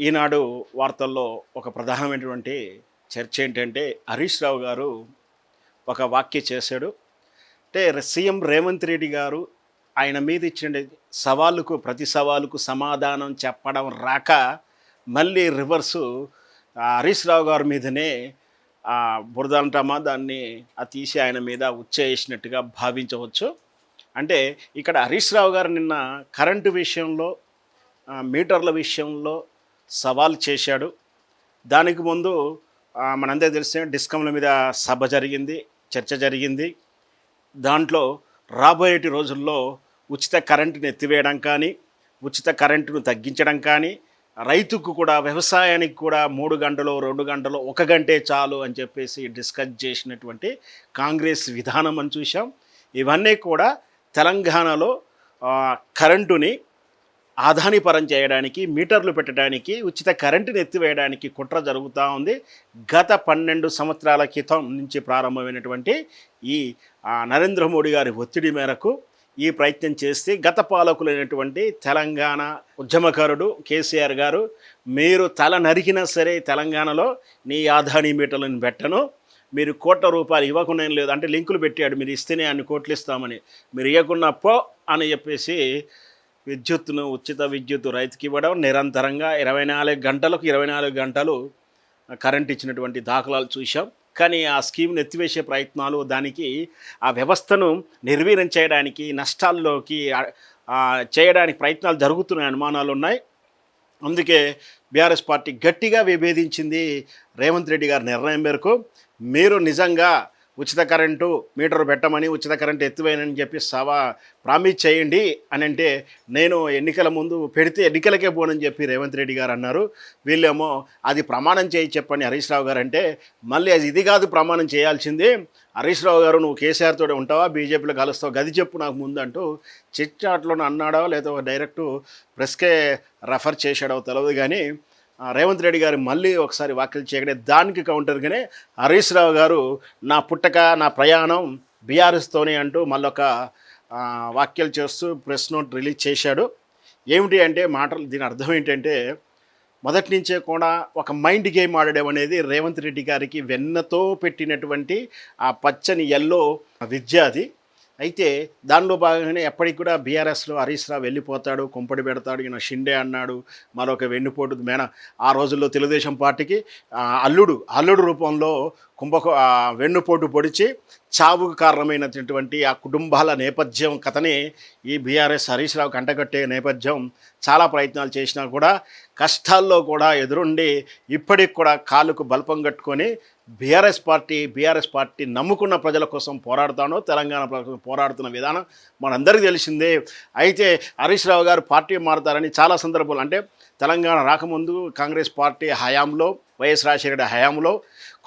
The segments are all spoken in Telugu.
ఈనాడు వార్తల్లో ఒక ప్రధానమైనటువంటి చర్చ ఏంటంటే హరీష్ రావు గారు ఒక వ్యాఖ్య చేశాడు. అంటే సీఎం రేవంత్ రెడ్డి గారు ఆయన మీద ఇచ్చిన సవాలుకు ప్రతి సవాలుకు సమాధానం చెప్పడం రాక మళ్ళీ రివర్సు హరీష్ రావు గారి మీదనే బురద అంటామా దాన్ని తీసి ఆయన మీద ఉచ్చేసినట్టుగా భావించవచ్చు. అంటే ఇక్కడ హరీష్ రావు గారు నిన్న కరెంటు విషయంలో మీటర్ల విషయంలో సవాల్ చేశాడు. దానికి ముందు మనందరికీ తెలిసిన డిస్కంల మీద సభ జరిగింది, చర్చ జరిగింది. దాంట్లో రాబోయేటి రోజుల్లో ఉచిత కరెంటును ఎత్తివేయడం కానీ, ఉచిత కరెంటును తగ్గించడం కానీ, రైతుకు కూడా వ్యవసాయానికి కూడా 3 గంటలు 2 గంటలు 1 గంటే చాలు అని చెప్పేసి డిస్కస్ చేసినటువంటి కాంగ్రెస్ విధానం అని చూసాం. ఇవన్నీ కూడా తెలంగాణలో కరెంటుని ఆదానిపరం చేయడానికి, మీటర్లు పెట్టడానికి, ఉచిత కరెంటుని ఎత్తివేయడానికి కుట్ర జరుగుతూ ఉంది. గత 12 సంవత్సరాల క్రితం నుంచి ప్రారంభమైనటువంటి ఈ నరేంద్ర మోడీ గారి ఒత్తిడి మేరకు ఈ ప్రయత్నం చేస్తే గత పాలకులైనటువంటి తెలంగాణ ఉద్యమకారుడు కేసీఆర్ గారు, మీరు తల నరికినా సరే తెలంగాణలో నీ ఆదాని మీటర్లను పెట్టను, మీరు ₹1,00,00,000 ఇవ్వకుండా ఏం లేదు అంటే లింకులు పెట్టాడు, మీరు ఇస్తేనే అన్ని కోట్లు ఇస్తామని, మీరు ఇవ్వకుండా పో అని చెప్పేసి విద్యుత్తును ఉచిత విద్యుత్ రైతుకి ఇవ్వడం, నిరంతరంగా 24 గంటలకు 24 గంటలు కరెంట్ ఇచ్చినటువంటి దాఖలాలు చూసాం. కానీ ఆ స్కీమ్ని ఎత్తివేసే ప్రయత్నాలు, దానికి ఆ వ్యవస్థను నిర్వీర్యం చేయడానికి, నష్టాల్లోకి చేయడానికి ప్రయత్నాలు జరుగుతున్న అనుమానాలు ఉన్నాయి. అందుకే బీఆర్ఎస్ పార్టీ గట్టిగా విభేదించింది రేవంత్ రెడ్డి గారి నిర్ణయం మేరకు. మీరు నిజంగా ఉచిత కరెంటు మీటర్ పెట్టమని, ఉచిత కరెంటు ఎత్తివేయనని చెప్పి ప్రామిస్ చేయండి అని అంటే, నేను ఎన్నికల ముందు పెడితే ఎన్నికలకే పోనని చెప్పి రేవంత్ రెడ్డి గారు అన్నారు. వీళ్ళేమో అది ప్రమాణం చేయి చెప్పని హరీష్ రావు గారు అంటే, మళ్ళీ అది ఇది కాదు ప్రమాణం చేయాల్సింది, హరీష్ రావు గారు నువ్వు కేసీఆర్ తోడే ఉంటావా, బీజేపీలో కలుస్తావు, గది చెప్పు నాకు ముందు అంటూ చిట్ చాట్లోనే అన్నాడో లేదో డైరెక్టు ప్రెస్కే రెఫర్ చేశాడో తెలియదు. కానీ రేవంత్ రెడ్డి గారు మళ్ళీ ఒకసారి వ్యాఖ్యలు చేయగానే దానికి కౌంటర్గానే హరీష్ రావు గారు నా పుట్టక నా ప్రయాణం బీఆర్ఎస్తోనే అంటూ మళ్ళొక వ్యాఖ్యలు చేస్తూ ప్రెస్ నోట్ రిలీజ్ చేశాడు. ఏమిటి అంటే మాటలు, దీని అర్థం ఏంటంటే మొదటి నుంచే కూడా ఒక మైండ్ గేమ్ ఆడడం అనేది రేవంత్ రెడ్డి గారికి వెన్నతో పెట్టినటువంటి ఆ పచ్చని ఎల్లో విద్య అది. అయితే దానిలో భాగంగానే ఎప్పటికి కూడా బీఆర్ఎస్లో హరీష్ రావు వెళ్ళిపోతాడు, కుంపడి పెడతాడు, ఈయన షిండే అన్నాడు, మరొక వెన్నుపోటు ఆ రోజుల్లో తెలుగుదేశం పార్టీకి అల్లుడు రూపంలో వెన్నుపోటు పొడిచి చావుకు కారణమైనటువంటి ఆ కుటుంబాల నేపథ్యం కథని ఈ బీఆర్ఎస్ హరీష్ రావు కంటగట్టే నేపథ్యం. చాలా ప్రయత్నాలు చేసినా కూడా కష్టాల్లో కూడా ఎదురుండి ఇప్పటికి కూడా కాళ్ళకు బల్పం కట్టుకొని బీఆర్ఎస్ పార్టీ నమ్ముకున్న ప్రజల కోసం పోరాడుతానో, తెలంగాణ ప్రజల పోరాడుతున్న విధానం మనందరికీ తెలిసిందే. అయితే హరీష్ రావు గారు పార్టీ మారుతారని చాలా సందర్భాలు, అంటే తెలంగాణ రాకముందు కాంగ్రెస్ పార్టీ హయాంలో, వైఎస్ రాజశేఖర హయాంలో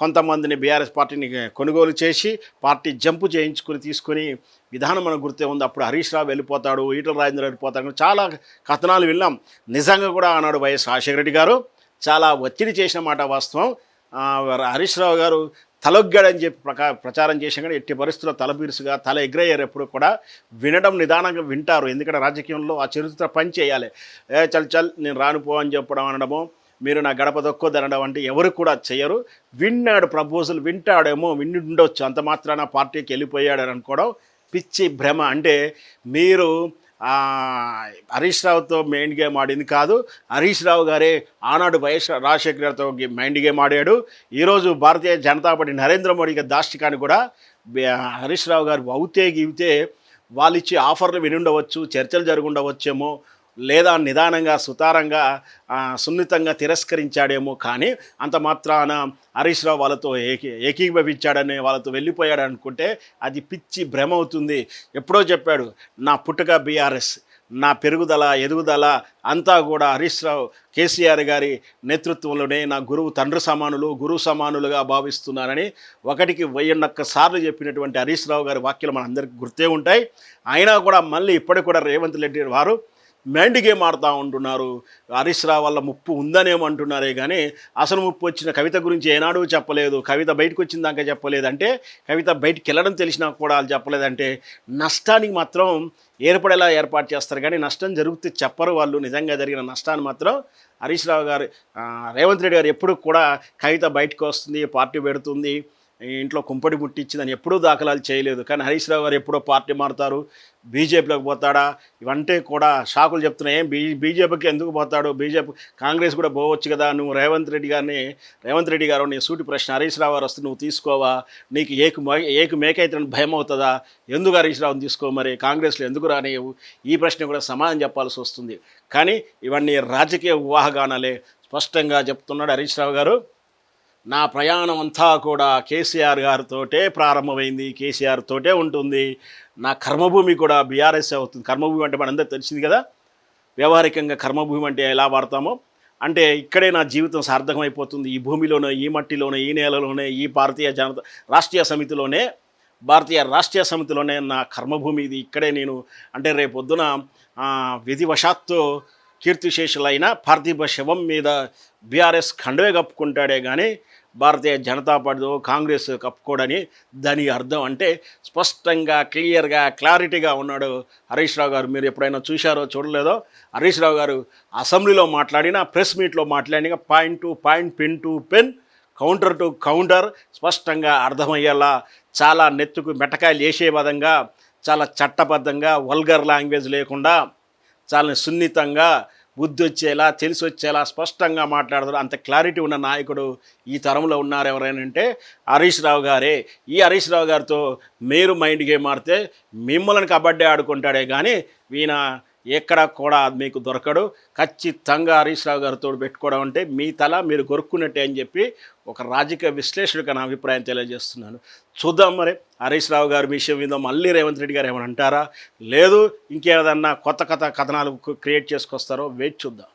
కొంతమందిని బీఆర్ఎస్ పార్టీని కొనుగోలు చేసి పార్టీ జంపు చేయించుకుని తీసుకుని విధానం మనకు గుర్తే ఉంది. అప్పుడు హరీష్ రావు వెళ్ళిపోతాడు, ఈటల రాజేందర్ వెళ్ళిపోతాడు, చాలా కథనాలు విన్నాం. నిజంగా కూడా ఆనాడు వైఎస్ రాజశేఖర రెడ్డి గారు చాలా ఒత్తిడి చేసిన మాట వాస్తవం. హరీష్ రావు గారు తలొగ్గాడని చెప్పి ప్రచారం చేసిన కానీ ఎట్టి పరిస్థితుల్లో తలబిరుసుగా తల ఎగ్రయ్యారు. ఎప్పుడు కూడా వినడం నిదానంగా వింటారు, ఎందుకంటే రాజకీయంలో ఆ చరిత్ర పని చేయాలి. చల్ నేను రానుపో అని చెప్పడం అనడమో, మీరు నా గడప దొక్కొద్దనడం అంటే ఎవరు కూడా చేయరు. విన్నాడు, ప్రపోజల్ వింటాడేమో, విని ఉండొచ్చు, అంత మాత్రాన పార్టీకి వెళ్ళిపోయాడని అనుకోవడం పిచ్చి భ్రమ. అంటే మీరు హరీష్ రావుతో మైండ్ గేమ్ ఆడింది కాదు, హరీష్ రావు గారే ఆనాడు వైఎస్ రాజశేఖర గారితో మైండ్ గేమ్ ఆడాడు. ఈరోజు భారతీయ జనతా పార్టీ నరేంద్ర మోడీ గారి దాష్టికాన్ని కూడా హరీష్ రావు గారు ఇవితే వాళ్ళు ఇచ్చే ఆఫర్లు విని ఉండవచ్చు, చర్చలు జరుగుండవచ్చేమో, లేదా నిదానంగా సుతారంగా సున్నితంగా తిరస్కరించాడేమో. కానీ అంత మాత్రాన హరీష్ రావు వాళ్ళతో ఏకీభవించాడని, వాళ్ళతో వెళ్ళిపోయాడు అనుకుంటే అది పిచ్చి భ్రమ అవుతుంది. ఎప్పుడో చెప్పాడు, నా పుట్టుక బీఆర్ఎస్, నా ఎదుగుదల అంతా కూడా హరీష్ రావు కేసీఆర్ గారి నేతృత్వంలోనే, నా గురువు సమానులుగా భావిస్తున్నానని 1,000 సార్లు చెప్పినటువంటి హరీష్ రావు గారి వాక్యాలు మనందరికీ గుర్తే ఉంటాయి. అయినా కూడా మళ్ళీ ఇప్పటికి కూడా రేవంత్ రెడ్డి వారు మైండ్ గేమ్ ఆడుతూ ఉంటున్నారు. హరీష్ రావు వల్ల ముప్పు ఉందనేమంటున్నారే కానీ అసలు ముప్పు వచ్చిన కవిత గురించి ఏనాడు చెప్పలేదు. కవిత బయటకు వచ్చిన దాకా చెప్పలేదంటే, కవిత బయటికి వెళ్ళడం తెలిసినా కూడా వాళ్ళు చెప్పలేదంటే నష్టానికి మాత్రం ఏర్పాటు చేస్తారు కానీ నష్టం జరిగితే చెప్పరు వాళ్ళు. నిజంగా జరిగిన నష్టాన్ని మాత్రం హరీష్ రావు గారు రేవంత్ రెడ్డి గారు ఎప్పుడు కూడా కవిత బయటకు వస్తుంది, పార్టీ పెడుతుంది, ఈ ఇంట్లో కుంపడి ముట్టించిందని ఎప్పుడూ దాఖలాలు చేయలేదు. కానీ హరీష్ రావు గారు ఎప్పుడో పార్టీ మారుతారు, బీజేపీలోకి పోతాడా, ఇవంటే కూడా షాకులు చెప్తున్నాయి. బీజేపీకి ఎందుకు పోతాడు, బీజేపీ కాంగ్రెస్ కూడా పోవచ్చు కదా, నువ్వు రేవంత్ రెడ్డి గారు నీ సూటి ప్రశ్న, హరీష్ రావు గారు వస్తే నువ్వు తీసుకోవా, నీకు ఏకు మేకైతే భయం అవుతుందా, ఎందుకు హరీష్ రావుని తీసుకో, మరి కాంగ్రెస్లో ఎందుకు రానియవు, ఈ ప్రశ్న కూడా సమాధానం చెప్పాల్సి వస్తుంది. కానీ ఇవన్నీ రాజకీయ ఊహాగానాలే. స్పష్టంగా చెప్తున్నాడు హరీష్ రావు గారు, నా ప్రయాణం అంతా కూడా కేసీఆర్ గారితోటే ప్రారంభమైంది, కేసీఆర్ తోటే ఉంటుంది, నా కర్మభూమి కూడా బీఆర్ఎస్ అవుతుంది. కర్మభూమి అంటే మనందరూ తెలిసింది కదా, వ్యవహారికంగా కర్మభూమి అంటే ఎలా వాడతామో, అంటే ఇక్కడే నా జీవితం సార్థకమైపోతుంది, ఈ భూమిలోనే, ఈ మట్టిలోనే, ఈ నేలలోనే, ఈ భారతీయ రాష్ట్రీయ సమితిలోనే నా కర్మభూమి ఇది, ఇక్కడే నేను, అంటే రేపొద్దున విధివశాత్తు కీర్తిశేషులైన పార్థివ శవం మీద బీఆర్ఎస్ ఖండవే కప్పుకుంటాడే కానీ భారతీయ జనతా పార్టీ కాంగ్రెస్ కప్పుకోడని దాని అర్థం. అంటే స్పష్టంగా క్లియర్గా క్లారిటీగా ఉన్నాడు హరీష్ రావు గారు. మీరు ఎప్పుడైనా చూశారో చూడలేదో, హరీష్ రావు గారు అసెంబ్లీలో మాట్లాడిన, ప్రెస్ మీట్లో మాట్లాడిన, point to point, pen to pen, counter to counter స్పష్టంగా అర్థమయ్యేలా, చాలా నెత్తుకు మెటకాయలు వేసే విధంగా, చాలా చట్టబద్ధంగా, వల్గర్ లాంగ్వేజ్ లేకుండా, చాలా సున్నితంగా, బుద్ధి వచ్చేలా, తెలిసి వచ్చేలా స్పష్టంగా మాట్లాడతారు. అంత క్లారిటీ ఉన్న నాయకుడు ఈ తరంలో ఉన్నారు ఎవరైనా అంటే హరీష్ రావు గారే. ఈ హరీష్ రావు గారితో మీరు మైండ్ గేమ్ ఆడితే మిమ్మల్ని కబడ్డీ ఆడుకుంటాడే కానీ ఈయన ఎక్కడ కూడా మీకు దొరకడు. ఖచ్చితంగా హరీష్ రావు గారితో పెట్టుకోవడం అంటే మీ తల మీరు కొరుక్కున్నట్టే అని చెప్పి ఒక రాజకీయ విశ్లేషకుడిగా నా అభిప్రాయం తెలియజేస్తున్నాను. చూద్దాం మరి హరీష్ రావు గారి విషయం మీద మళ్ళీ రేవంత్ రెడ్డి గారు ఏమైనా అంటారా, లేదు ఇంకేదన్నా కొత్త కథనాలు క్రియేట్ చేసుకొస్తారో వెయిట్ చూద్దాం.